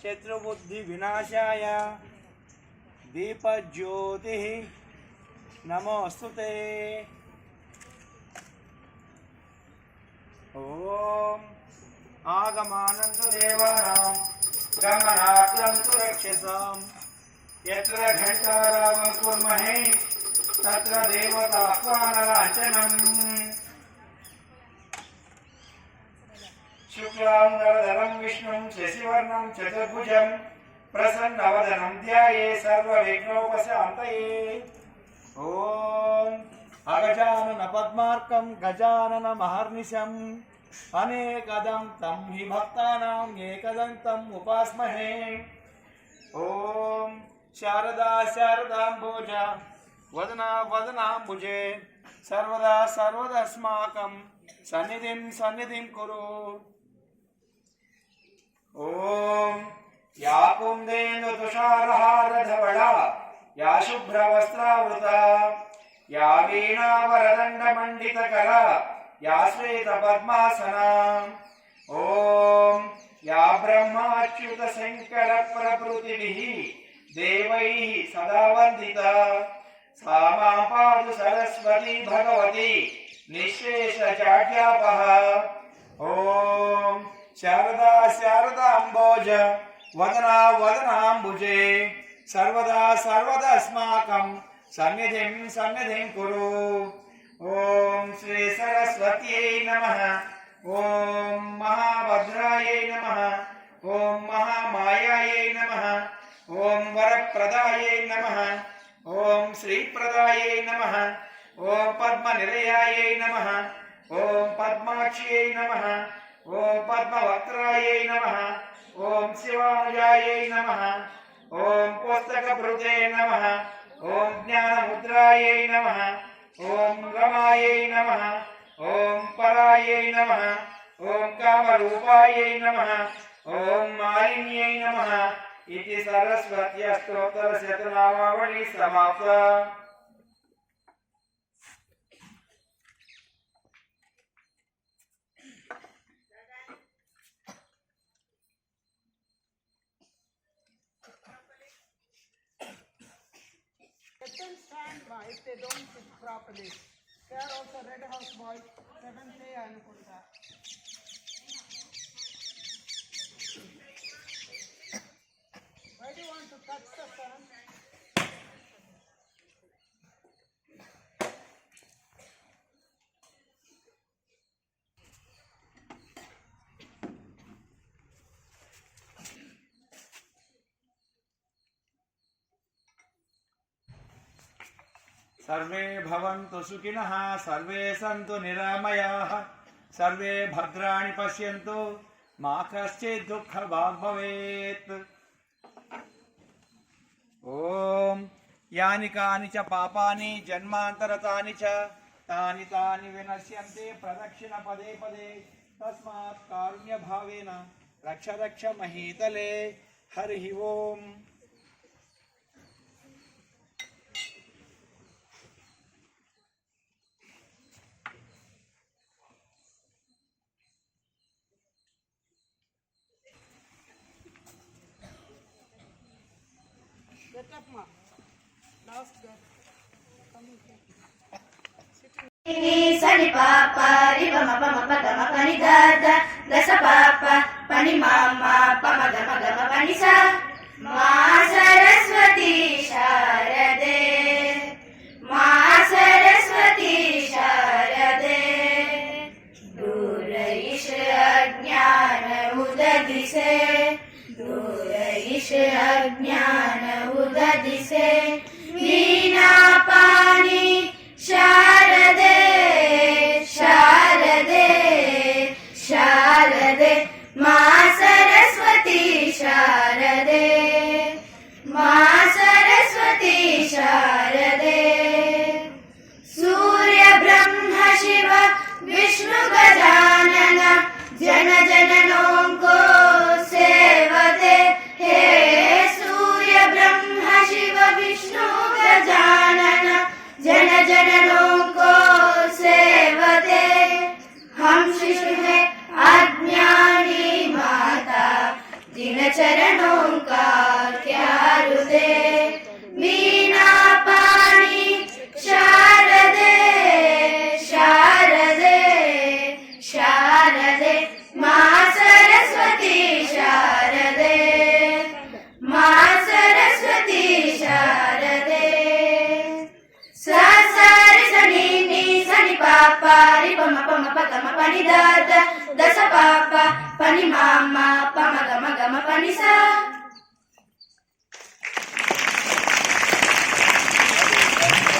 शत्रुबुद्धि विनाशाय दीपज्योतिः नमोस्तुते। ओम आगमानन्तु देवानां गमनान्तु रक्षसाम् यत्र घण्टारावं कुर्महे तत्र देवताह्वानलाञ्छनम्। शुक्लांबरधरं विष्णुं शशिवर्णं चतुर्भुजं प्रसन्नवदनं ध्यायेत् सर्वविघ्नोपशान्तये। ओम अगजानन पद्मार्कं गजाननमहर्निशम् अनेकदं तं हि भक्तानां एकदन्तम् उपास्महे। ओम शारदा शारदाम्बोज वदना वदनाम्बुजे सर्वदा सर्वदस्माकं सन्निधिं कुरु। ओम या कुन्देन्दु तुषारहारधवला या शुभ्रवस्त्रावृता या वीणावरदण्डमण्डितकरा या श्वेतपद्मासना ओम या ब्रह्माच्युतशङ्करप्रभृतिभिः देवैः सदा वन्दिता सा मां पातु सरस्वती भगवती निःशेषजाड्यापः। ओम शारदा शारदाम्बोज वदना वदनाम्बुजे सर्वदा सर्वदस्माकं सन्निधिं कुरु। ओम श्री सरस्वत्यै नमः। ओम महाभद्रायै नमः। ओम महामायायै नमः। ओम वरप्रदायै नमः। ओम श्रीप्रदायै नमः। ओम पद्मनिलयायै नमः। ओम पद्माक्ष्यै नमः। ओम पद्मवक्त्रायै नमः। ओम शिवानुजायै नमः। ओम पुस्तकभृते नमः। ओम ज्ञानमुद्रायै नमः। ओम रमायै नमः। ओम परायै नमः। ओम कामरूपायै नमः। ओम मालिन्यै नमः। इति सरस्वत्या स्तोत्रशतनामावली समाप्ता। Let them stand by if they don't sit properly. They are also Red House boys, 7th day Anukunta. Why do you want to touch the sun? सर्वे भवन्तु सुखिनः सर्वे सन्तु निरामयाः सर्वे भद्राणि पश्यन्तु मा कश्चित् दुःखभाग् भवेत्। ओम यानि कानि च पापानि जन्मान्तरतानि च तानि विनश्यन्ते प्रदक्षिण पदे पदे तस्मात् कारुण्यभावेन रक्ष रक्ष महीतले। हरिः ओम। Get up, ma. Last girl. Come here. Sani papa, riba ma pa ma pa ga ma pa ni da da, da sa papa, pa ni mama, pa ma ga ma pa ni sa. Ma Saraswati Sharade, Ma Saraswati Sharade, Dura ish ajnana udadise, Dura ish ajnana udadise, Veena pani Sharade, Sharade, Sharade, Ma Saraswati Sharade, Ma Saraswati Sharade. शारदे वीणापाणि शारदे शारदे शारदे मा सरस्वती शारदे मा सरस्वती शारदे सा सा रि स नि नि स नि पा पा रि प म प ग म प नि द द द स पा पा प नि मा मा प म ग म प नि सा